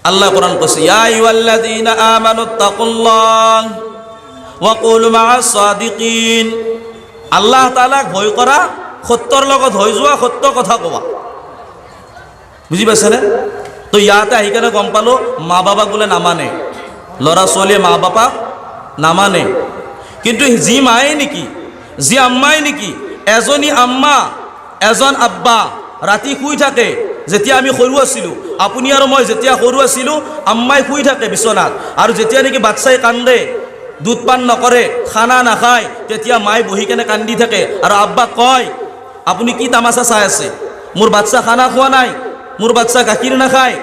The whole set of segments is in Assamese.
আল্লাহ কোরআন কৈছে ইয়া আইয়ুহাল্লাযীনা আমানুত্তাকুল্লাহ ওয়া কুলু মা'আস সাদিকিন। আল্লাহ তাআলাক ভয় কৰা, সত্যৰ লগত হৈ যোৱা, সত্য কথা কোৱা। বুজি পাইছেনে? তো ইয়াতে আহি কেনে গম পালো মা বাবাক বোলে নামানে, ল'ৰা ছোৱালীয়ে মা বাপাক নামানে। কিন্তু যি মায়ে নেকি, যি আম্মাই নেকি, এজনী আম্মা এজন আব্বা ৰাতি শুই থাকে। যেতিয়া আমি সৰু আছিলোঁ, আপুনি আৰু মই যেতিয়া সৰু আছিলোঁ, আম্মাই শুই থাকে বিচনাত, আৰু যেতিয়া নেকি বাচ্চাই কান্দে, দুধ পান নকৰে, খানা নাখায়, তেতিয়া মায়ে বহি কেনে কান্দি থাকে আৰু আব্বাক কয় আপুনি কি তামাচা চাই আছে, মোৰ বাচ্চা খানা খোৱা নাই, মোৰ বাচ্চা গাখীৰ নাখায়,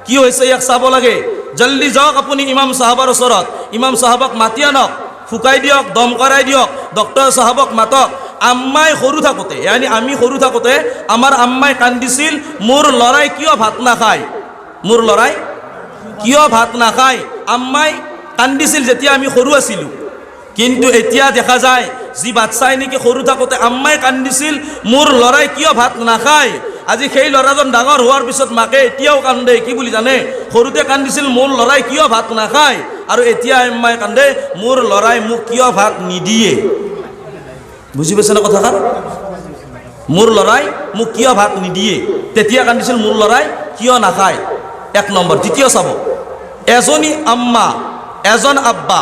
কি হৈছে ইয়াক চাব লাগে, জল্দি যাওক আপুনি ইমাম চাহাবৰ ওচৰত, ইমাম চাহাবক মাতি আনক, ফুকাই দিয়ক, দম কৰাই দিয়ক, ডক্টৰ চাহাবক মাতক। আম্মাই সৰু থাকোঁতে, ইয়ানি আমি সৰু থাকোঁতে আমাৰ আম্মাই কান্দিছিল মোৰ ল'ৰাই কিয় ভাত নাখায়, মোৰ ল'ৰাই কিয় ভাত নাখায়, আম্মাই কান্দিছিল যেতিয়া আমি সৰু আছিলোঁ। কিন্তু এতিয়া দেখা যায় যি বাচ্চাই নেকি সৰু থাকোঁতে আম্মাই কান্দিছিল মোৰ ল'ৰাই কিয় ভাত নাখায়, আজি সেই ল'ৰাজন ডাঙৰ হোৱাৰ পিছত মাকে এতিয়াও কান্দে। কি বুলি জানে? সৰুতে কান্দিছিল মোৰ ল'ৰাই কিয় ভাত নাখায়, আৰু এতিয়া আম্মাই কান্দে মোৰ ল'ৰাই মোক কিয় ভাত নিদিয়ে। বুজি পাইছে না কথাষাৰ? মোৰ ল'ৰাই মোক কিয় ভাত নিদিয়ে, তেতিয়া কান্দিছিল মোৰ ল'ৰাই কিয় নাখায়। এক নম্বৰ। দ্বিতীয় চাব, এজনী আম্মা, এজন আব্বা,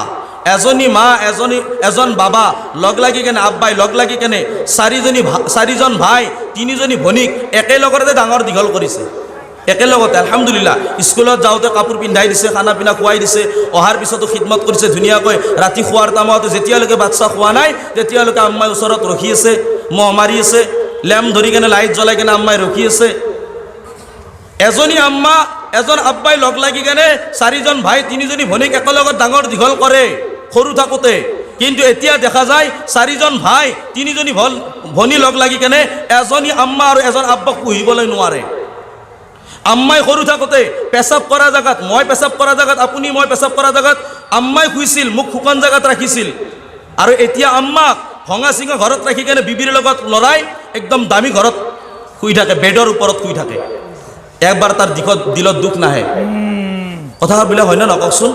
এজনী মা, এজন বাবা লগ লাগি কেনে, আব্বাই লগ লাগি কেনে চাৰিজন ভাই, তিনিজনী ভনীক একেলগতে ডাঙৰ দীঘল কৰিছে। একেলগতে আলহামদুলিল্লাহ। স্কুলত যাওঁতে কাপোৰ পিন্ধাই দিছে, খানা পিনা খুৱাই দিছে, অহাৰ পিছতো খিদমত কৰিছে ধুনীয়াকৈ। ৰাতি খোৱাৰ টাইমতো যেতিয়ালৈকে বাচ্চা খোৱা নাই তেতিয়ালৈকে আম্মাই ওচৰত ৰখি আছে, মহ মাৰি আছে, লেম্প ধৰি কেনে লাইট জ্বলাই কেনে আম্মাই ৰখি আছে। এজনী আম্মা এজন আব্বাই লগ লাগি কেনে চাৰিজন ভাই, তিনিজনী ভনীক একেলগত ডাঙৰ দীঘল কৰে সৰু থাকোঁতে। কিন্তু এতিয়া দেখা যায় চাৰিজন ভাই, তিনিজনী ভনী লগ লাগি কেনে এজনী আম্মা আৰু এজন আব্বাক পুহিবলৈ নোৱাৰে। আম্মাই সৰু থাকোঁতে পেচাব কৰা জেগাত, মই পেচাব কৰা জেগাত, আপুনি মই পেচাব কৰা জেগাত আম্মাই শুইছিল, মোক শুকান জেগাত ৰাখিছিল। আৰু এতিয়া আম্মাক ভঙা চিঙা ঘৰত ৰাখি কেনে বিবিৰ লগত লৰাই একদম দামী ঘৰত শুই থাকে, বেডৰ ওপৰত শুই থাকে। একবাৰ তাৰ দিলত দুখ নাহে। কথাবিলাক হয় না নকওকচোন?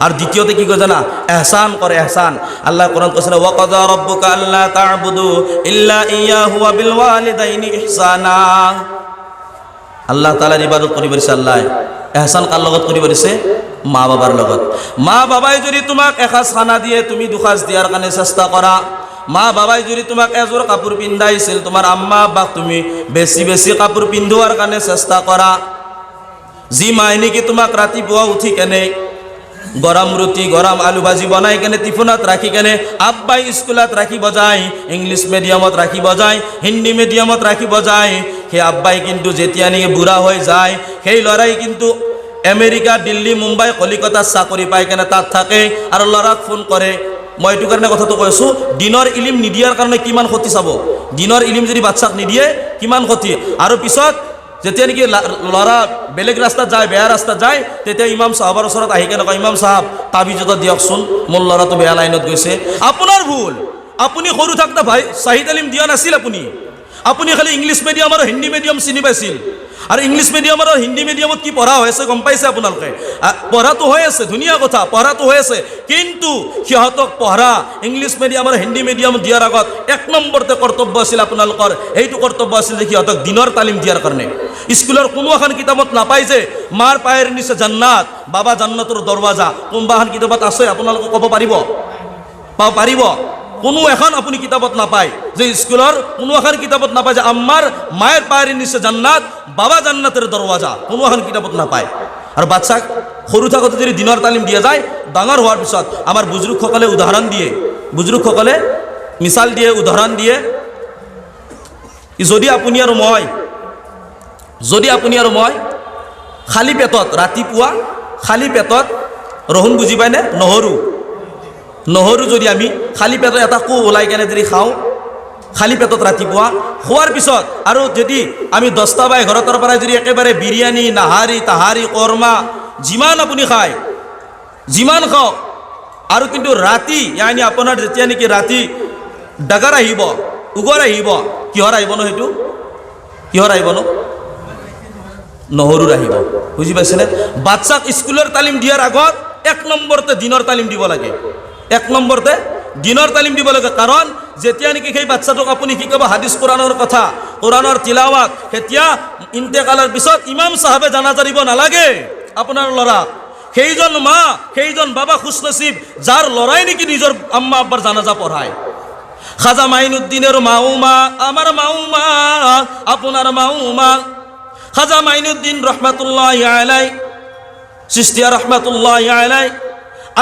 আর দ্বিতীয়তে কি কয় জানা? এহসান করে, এহসান। আল্লাহ কোরআন কৈছে ওয়া কাযা রাব্বুকা আল্লা তা'বুদু ইল্লা ইয়্যাহু ওয়া বিল ওয়ালিদাইনি ইহসানা। আল্লাহ তাআলার ইবাদত করি বলিছে আল্লাহ। এহসান কার লগত করি বলিছে? মা বাবার লগত। মা বাবাই যদি তোমাক এসাঁজ খানা দিয়ে তুমি দুসাঁজ দিয়ার কাৰণে চেষ্টা কৰা, মা বাবাই যদি তোমাক এযোৰ কাপোৰ পিন্ধাইছিল, তোমাৰ আম্মা আব্বাক তুমি বেছি বেছি কাপোৰ পিন্ধোৱাৰ কাৰণে চেষ্টা কৰা। যি মায়ে নেকি তোমাক ৰাতিপুৱা উঠি কেনে গৰম ৰুটি, গৰম আলু ভাজি বনাই কেনে টিফিনত ৰাখি কেনে আব্বাই স্কুলত ৰাখিব যায়, ইংলিছ মিডিয়ামত ৰাখিব যায়, হিন্দী মিডিয়ামত ৰাখিব যায়, সেই আব্বাই কিন্তু যেতিয়া নেকি বুঢ়া হৈ যায়, সেই ল'ৰাই কিন্তু আমেৰিকা, দিল্লী, মুম্বাই, কলিকতাত চাকৰি পাই কেনে তাত থাকে আৰু ল'ৰাক ফোন কৰে। মই এইটো কাৰণে কথাটো কৈছোঁ, দিনৰ ইলিম নিদিয়াৰ কাৰণে কিমান ক্ষতি চাব। দিনৰ ইলিম যদি বাচ্চাক নিদিয়ে কিমান ক্ষতি। আৰু পিছত যেতিয়া নেকি ল'ৰা বেলেগ ৰাস্তাত যায়, বেয়া ৰাস্তাত যায়, তেতিয়া ইমাম চাহাবৰ ওচৰত আহি কেনে কয়, ইমাম চাহাব তাবিজ এটা দিয়কচোন, মোৰ ল'ৰাটো বেয়া লাইনত গৈছে। আপোনাৰ ভুল। আপুনি সৰু থাকোঁতে ভাই চাহিদ আলিম দিয়া নাছিল। আপুনি খালি ইংলিছ মিডিয়াম আৰু হিন্দী মিডিয়াম চিনি পাইছিল। আৰু ইংলিছ মিডিয়াম আৰু হিন্দী মিডিয়ামত কি পঢ়া হৈ আছে গম পাইছে আপোনালোকে? পঢ়াটো হৈ আছে, ধুনীয়া কথা, পঢ়াটো হৈ আছে। কিন্তু সিহঁতক পঢ়া ইংলিছ মিডিয়াম আৰু হিন্দী মিডিয়াম দিয়াৰ আগত এক নম্বৰতে কৰ্তব্য আছিল আপোনালোকৰ, এইটো কৰ্তব্য আছিল যে সিহঁতক দিনৰ তালিম দিয়াৰ কাৰণে। স্কুলৰ কোনো এখন কিতাপত নাপায় যে মাৰ পায়েৰ নিচে জান্নাত, বাবা জান্নাতৰ দৰৱাজা। কোনোবা এখন কিতাপত আছে? আপোনালোকে ক'ব পাৰিব? পাৰিব? কোনো এখন আপুনি কিতাপত নাপায় যে স্কুলৰ কোনো এখন কিতাপত নাপায় যে আম্মাৰ মায়েৰ পায়েৰ নিচে জান্নাত, বাবা জান্নাতেৰ দৰওয়াজা। কোনো এখন কিতাপত নাপায়। আৰু বাচ্চাক সৰু থাকোঁতে যদি দিনৰ তালিম দিয়া যায়, ডাঙৰ হোৱাৰ পিছত আমাৰ বুজুৰ্গসকলে উদাহৰণ দিয়ে, বুজুৰ্গসকলে মিছাল দিয়ে, উদাহৰণ দিয়ে। যদি আপুনি আৰু মই খালী পেটত ৰাতিপুৱা খালী পেটত ৰহুন বুজি পায়নে? নহৰু যদি আমি খালী পেটত এটা কোহ ওলাই কেনে যদি খাওঁ খালী পেটত ৰাতিপুৱা, খোৱাৰ পিছত আৰু যদি আমি 10টা বা 11টাৰ পৰা যদি একেবাৰে বিৰিয়ানী, নাহাৰী, তাহাৰী, কৰ্মা যিমান আপুনি খায়, যিমান খাওক, আৰু কিন্তু ৰাতি ইয়ানি আপোনাৰ যেতিয়া নেকি ৰাতি ডাগাৰ আহিব, উগৰ আহিব, কিহৰ আহিব ন? সেইটো কিহৰ আহিব ন? নহৰুৰ আহিব বুজি পাইছেনে বাচ্চাক স্কুলৰ তালিম দিয়াৰ আগত 1 নম্বৰতে দিনৰ তালিম দিব লাগে 1 নম্বৰতে দিনৰ তালিম দিব লাগে কাৰণ যেতিয়া নেকি সেই বাচ্চাটোক আপুনি শিকাব হাদিস কোৰাণৰ কথা কোৰাণৰ তিলাৱাত তেতিয়া ইন্তেকালৰ পিছত ইমাম সাহেবে জানাজা দিব নালাগে আপোনাৰ ল'ৰা সেইজন মা সেইজন বাবা খুশনসিব যাৰ ল'ৰাই নেকি নিজৰ আম্মা আব্বাৰ জানাজা পঢ়ায় খাজা মাইনুদ্দিনের মাউমা আমার মাউমা আপনার মাউমা খাজা মাইনুদ্দিন রহমাতুল্লাহি আলাই চিস্তিয়া রহমাতুল্লাহি আলাই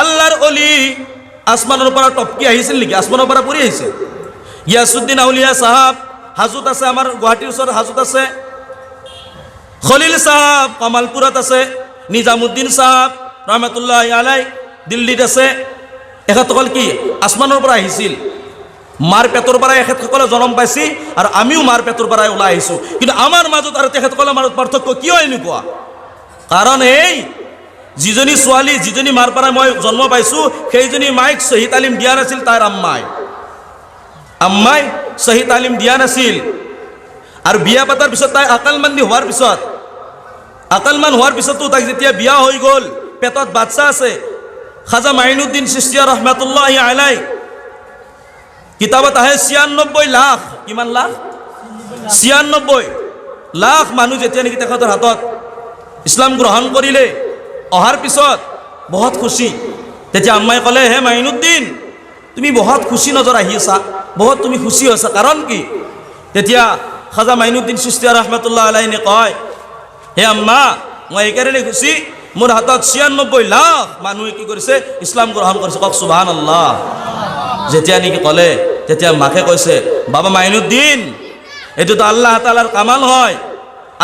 আল্লাহর অলি আসমানের পৰা টপকি আহিছিল নেকি আসমানৰ পৰা পৰি আহিছে গিয়াসউদ্দিন আউলিয়া সাহাব হাজত আছে আমাৰ গুৱাহাটীৰ ওচৰত হাজত আছে খলিল সাহাব কামালপুৰত আছে নিজামুদ্দিন সাহাব ৰহমাতুল্লাহি আলাই দিল্লীত আছে এখেতসকল কি আসমানৰ পৰা আহিছিল মাৰ পেটৰ পৰা এখেতসকলে জন্ম পাইছি আৰু আমিও মাৰ পেটৰ পৰাই ওলাই আহিছোঁ কিন্তু আমাৰ মাজত আৰু তেখেতসকলৰ মাজত পাৰ্থক্য কিয় এনেকুৱা কাৰণ এই যিজনী ছোৱালী যিজনী মাৰ পৰা মই জন্ম পাইছোঁ সেইজনী মাইক সহি তালিম দিয়া নাছিল তাইৰ আম্মাই সহি তালিম দিয়া নাছিল আৰু বিয়া পাতাৰ পিছত তাই আকলমান্দি হোৱাৰ পিছতো তাইক যেতিয়া বিয়া হৈ গ'ল পেটত বাচ্চা আছে খাজা মাইনুদ্দিন চিস্তিয়া ৰহমাতুল্লাহি আলাই কিতাবত আহে ৯৬ লাখ কিমান লাখ ৯৬ লাখ মানুহ যেতিয়া নেকি তেখেতৰ হাতত ইছলাম গ্ৰহণ কৰিলে অহাৰ পিছত বহুত খুশি তেতিয়া আম্মাই ক'লে হে মাইনুদ্দিন তুমি বহুত খুশি নজৰ আহি আছা বহুত তুমি খুশি হৈছা কাৰণ কি তেতিয়া খাজা মাইনুদ্দিন চিস্তিয়া ৰহমাতুল্লাহি আলাইহি কয় হে আম্মা মই এইকাৰণে খুশি মোৰ হাতত ৯৬ লাখ মানুহে কি কৰিছে ইছলাম গ্ৰহণ কৰিছে কওক সুবহানাল্লাহ যেতিয়া নেকি ক'লে তেতিয়া মাকে কৈছে বাবা মাইনুদ্দিন এইটো তো আল্লাহ তাআলাৰ কামাল হয়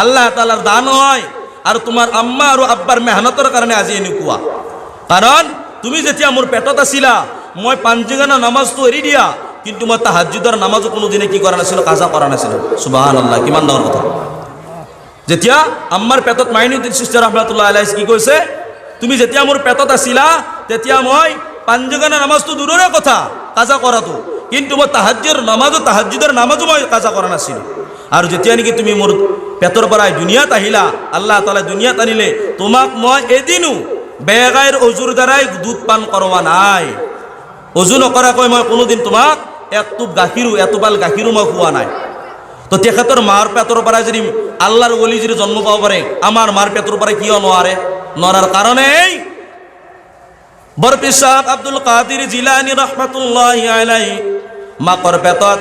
আল্লাহ তাআলাৰ দান হয় আৰু তোমাৰ আম্মা আৰু আব্বাৰ মেহনতৰ কাৰণে আজি এনেকুৱা কাৰণ তুমি যেতিয়া মোৰ পেটত আছিলা মই পাঁচজগানা নামাজটো এৰি দিয়া কিন্তু মই তাহাজ্জুদৰ নামাজো কোনোদিনে কি কৰা নাছিলো কাজা কৰা নাছিলো সুবহানাল্লাহ কিমান ডাঙৰ কথা যেতিয়া আম্মাৰ পেটত মাইনুদ্দিন চিস্তিয়া ৰহমাতুল্লাহি আলাইহি কি কৈছে তুমি যেতিয়া মোৰ পেটত আছিলা তেতিয়া মই পাঁচজগানা নামাজটো দূৰৰে কথা কাজা কৰাটো কিন্তু মই তাহাজ্জুদৰ নামাজো মই কাজা কৰা নাছিলো আৰু যেতিয়া নেকি তুমি মোৰ পেটৰ পৰাই দুনিয়াত আহিলা আল্লাহ তাআলা দুনিয়াত আনিলে তোমাক মই এদিনো বেগাইৰ অজুৰ দ্বাৰাই দুধ পান কৰোৱা নাই অজু নকৰাকৈ মই কোনোদিন তোমাক এটোপাল গাখীৰো মই খোৱা নাই তো তেখেতৰ মাৰ পেটৰ পৰাই যদি আল্লাহৰ ওলি যদি জন্ম পাব পাৰে আমাৰ মাৰ পেটৰ পৰাই কিয় নোৱাৰাৰ কাৰণে বৰপীৰ সাহেব আব্দুল কাদিৰ জিলানী ৰহমাতুল্লাহি আলাইহি মাকৰ পেটত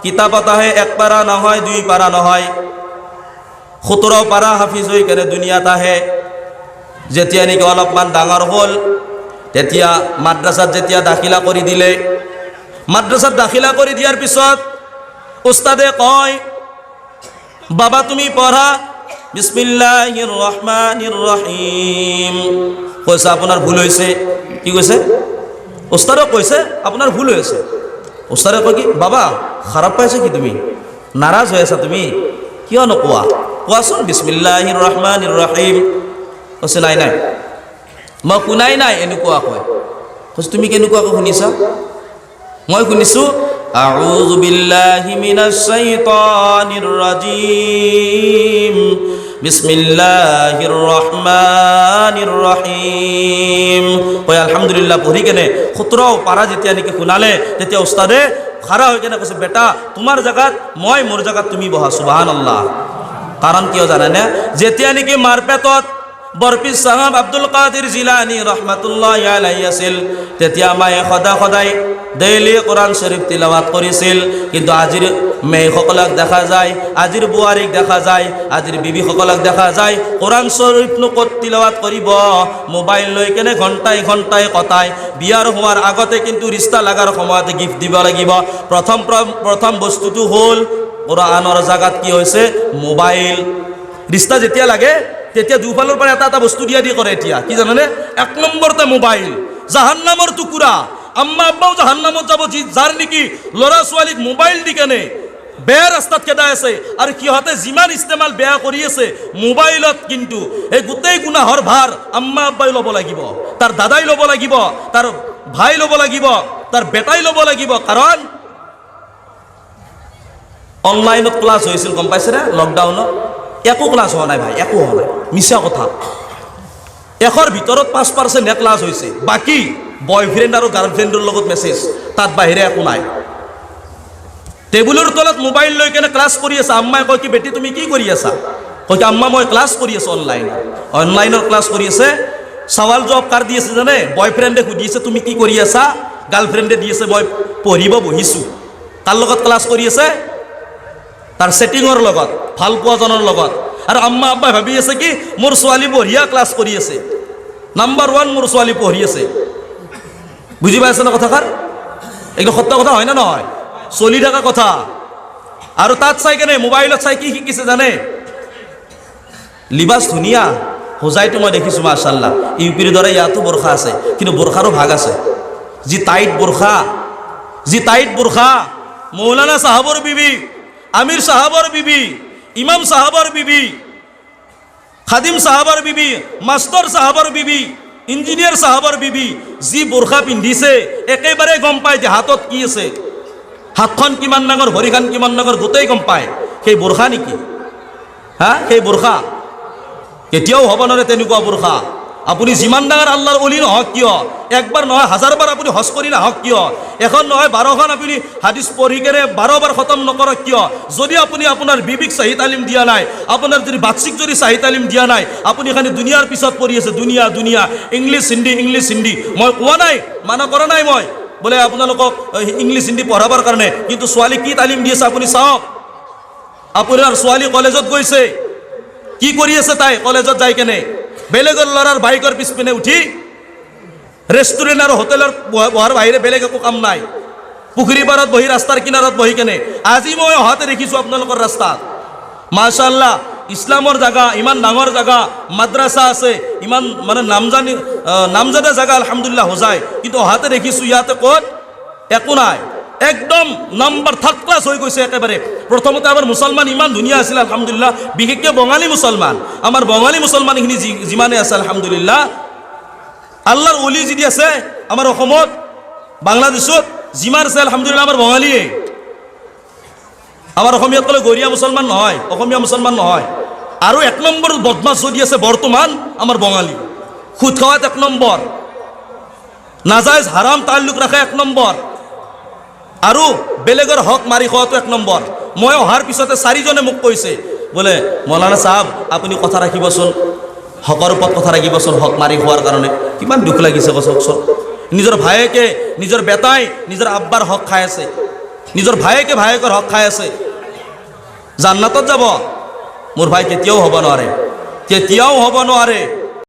কিতাপত আহে 1 পাৰা নহয় 2 পাৰা নহয় 17 পাৰা হাফিজ হৈ কেনে দুনিয়াত আহে যেতিয়া নেকি অলপমান ডাঙৰ হ'ল তেতিয়া মাদ্ৰাসাত যেতিয়া দাখিলা কৰি দিলে মাদ্ৰাসাত দাখিলা কৰি দিয়াৰ পিছত উস্তাদে কয় বাবা তুমি পঢ়া বিসমিল্লাহিৰ ৰহমানিৰ ৰহিম কৈছে আপোনাৰ ভুল হৈছে কি কৈছে উস্তাদে কৈছে আপোনাৰ ভুল হৈছে উস্তাদে কয় কি বাবা খাৰাপ পাইছে কি তুমি নাৰাজ হৈ আছা তুমি কিয় নকোৱা কোৱাচোন বিসমিল্লাহিৰ ৰহমানিৰ ৰহিম কৈছে নাই মই শুনাই নাই এনেকুৱা কয় কৈছে তুমি কেনেকুৱাকৈ শুনিছা মই শুনিছো আউযু বিল্লাহি মিনাশ শাইতানিৰ ৰাজিম বিসমিল্লাহিৰ ৰহমানিৰ ৰহিম কয় আলহামদুলিল্লাহ পঢ়ি কেনে 17 পাৰা যেতিয়া নেকি শুনালে তেতিয়া উস্তাদে খাৰা হৈ কেনে কৈছে বেটা তোমাৰ জায়গাত মই মোৰ জায়গাত তুমি বহা সুবহানাল্লাহ কাৰণ কিয় জানানে যেতিয়া নেকি মাৰ পেটত বৰপীৰ সাহেব আব্দুল কাদিৰ জিলানী ৰহমাতুল্লাহি আলাইহি আছিল তেতিয়া মায়ে সদায় ডেইলি কোৰআন শৰীফ তিলাওয়াত কৰিছিল কিন্তু আজিৰ মেয়েসকলক দেখা যায় আজিৰ বুৱাৰীক দেখা যায় আজিৰ বিবিসকলক দেখা যায় কোৰআন শৰীফ নকত তিলাওয়াত কৰিব মোবাইল লৈ কেনে ঘণ্টাই কটায় বিয়াৰ হোৱাৰ আগতে কিন্তু ৰিস্তা লাগাৰ সময়তে গিফট দিব লাগিব প্ৰথম বস্তুটো হ'ল কোৰআনৰ জাগাত কি হৈছে মোবাইল ৰিস্তা যেতিয়া লাগে তেতিয়া দুফালৰ পৰা এটা বস্তু দিয়া কৰে এতিয়া কি জানানে 1 নম্বৰতে মোবাইল জাহান্নামৰ টুকুৰা আম্মা আব্বাও জাহান্নামত যাব যাৰ নেকি লৰা ছোৱালীক মোবাইল দি কেনে বেয়া ৰাস্তাত খেদাই আছে আৰু কিহতে যিমান ইস্তেমাল বেয়া কৰি আছে মোবাইলত কিন্তু এই গোটেই গুনাহৰ ভাৰ আম্মা আব্বাই ল'ব লাগিব তাৰ দাদাই ল'ব লাগিব তাৰ ভাই ল'ব লাগিব তাৰ বেটাই ল'ব লাগিব কাৰণ অনলাইনত ক্লাছ হৈছিল গম পাইছেনে লকডাউনত একো ক্লাছ হোৱা নাই ভাই, একো হোৱা নাই, মিছা কথা। 100ৰ ভিতৰত 5% ক্লাছ হৈছে, বাকী বয়ফ্ৰেণ্ড আৰু গাৰ্লফ্ৰেণ্ডৰ লগত মেছেজ, তাত বাহিৰে একো নাই। টেবুলৰ তলত মোবাইল লৈ কেনে ক্লাছ কৰি আছা। আম্মাই কয় কি বেটি তুমি কি কৰি আছা? কয় কি আম্মা মই ক্লাছ কৰি আছোঁ অনলাইনৰ ক্লাছ কৰি আছে। সৱাল জবাব কাৰ দি আছে জানে? বয়ফ্ৰেণ্ডে সুধি আছে তুমি কি কৰি আছা? গাৰ্লফ্ৰেণ্ডে দি আছে মই পঢ়িব বহিছোঁ। কাৰ লগত ক্লাছ কৰি আছে? তাৰ ছেটিঙৰ লগত, ভাল পোৱাজনৰ লগত। আৰু আম্মা আব্বাই ভাবি আছে কি মোৰ ছোৱালী বঢ়িয়া ক্লাছ কৰি আছে, নাম্বাৰ 1 মোৰ ছোৱালী পঢ়ি আছে। বুজি পাইছে না কথাষাৰ? একদম সত্য কথা হয় না নহয়? চলি থকা কথা। আৰু তাত চাই কেনে মোবাইলত চাই কি শিকিছে জানে? লিবাস ধুনীয়া হোজাইটো মই দেখিছোঁ মাশাআল্লাহ। ইউপিৰ দৰে ইয়াতো বোৰখা আছে, কিন্তু বোৰখাৰো ভাগ আছে। যি টাইট বোৰখা মৌলানা সাহাবৰ বিবি, আমিৰ সাহাবৰ বিবি, ইমাম সাহাবৰ বিবি, খাদিম সাহাবৰ বিবি, মাষ্টৰ সাহাবৰ বিবি, ইঞ্জিনিয়াৰ সাহাবৰ বিবি, যি বোৰখা পিন্ধিছে একেবাৰে গম পায় যে হাতত কি আছে, হাতখন কিমান ডাঙৰ, ভৰিখন কিমান ডাঙৰ, গোটেই গম পায়। সেই বোৰখা নেকি? হা, সেই বোৰখা কেতিয়াও হ'ব নোৱাৰে তেনেকুৱা বোৰখা। আপুনি যিমান ডাঙৰ আল্লাহৰ অলি নহওক কিয়, একবাৰ নহয় 1000বাৰ আপুনি হজ কৰি নাহক কিয়, এখন নহয় 12খন আপুনি হাদিছ পঢ়ি কেনে 12 বাৰ খতম নকৰক কিয়, যদি আপুনি আপোনাৰ বিবিক চাহি তালিম দিয়া নাই, আপোনাৰ যদি বাচ্চিক যদি চাহি তালিম দিয়া নাই, আপুনি খালি দুনিয়াৰ পিছত পৰি আছে, দুনিয়া, ইংলিছ হিন্দী। মই কোৱা নাই, মানা কৰা নাই মই বোলে আপোনালোকক ইংলিছ হিন্দী পঢ়াবৰ কাৰণে, কিন্তু ছোৱালী কি তালিম দি আছে আপুনি চাওক। আপোনাৰ ছোৱালী কলেজত গৈছে, কি কৰি আছে তাই কলেজত যাই কেনে? বেলেগৰ ল'ৰাৰ বাইকৰ পিছপিনে উঠি ৰেষ্টুৰেণ্ট আৰু হোটেলৰ বহাৰ বাহিৰে বেলেগ একো কাম নাই। পুখুৰী পাৰত বহি, ৰাস্তাৰ কিনাৰত বহি কেনে। আজি মই অহাতে দেখিছোঁ আপোনালোকৰ ৰাস্তাত মাশাআল্লাহ ইছলামৰ জাগা, ইমান ডাঙৰ জাগা, মাদ্ৰাছা আছে, ইমান মানে নামজাদা জাগা আলহামদুলিল্লাহ হোজাই, কিন্তু অহাতে দেখিছোঁ ইয়াতে ক'ত একো নাই। একদম নাম্বাৰ 3rd ক্লাছ হৈ গৈছে একেবাৰে। প্ৰথমতে আমাৰ মুছলমান ইমান ধুনীয়া আছিল আলহামদুলিল্লাহ, বিশেষকৈ বঙালী মুছলমান, আমাৰ বঙালী মুছলমানখিনি যিমানে আছে আলহামদুলিল্লাহ, আল্লাহৰ অলি যদি আছে আমাৰ অসমত, বাংলাদেশত যিমান আছে আলহামদুলিল্লাহ আমাৰ বঙালীয়ে। আমাৰ অসমীয়াত ক'লে গৰীয়া মুছলমান নহয়, অসমীয়া মুছলমান নহয়। আৰু 1 নম্বৰ বদমাছ যদি আছে বৰ্তমান আমাৰ বঙালী। সুদ খোৱাত 1 নম্বৰ, নাজাইজ হাৰাম তাল্লুক ৰাখে 1 নম্বৰ, আৰু বেলেগৰ হক মাৰি খোৱাটো 1 নম্বৰ। মই অহাৰ পিছতে 4জনে মোক কৈছে বোলে মৌলানা চাহাব আপুনি কথা ৰাখিবচোন, হকৰ ওপৰত কথা ৰাখিবচোন, হক মাৰি খোৱাৰ কাৰণে। কিমান দুখ লাগিছে কচোন। নিজৰ ভায়েকে, নিজৰ বেটাই নিজৰ আব্বাৰ হক খাই আছে, নিজৰ ভায়েকে ভায়েকৰ হক খাই আছে। জান্নাতত যাব মোৰ ভাই কেতিয়াও হ'ব নোৱাৰে, কেতিয়াও হ'ব নোৱাৰে।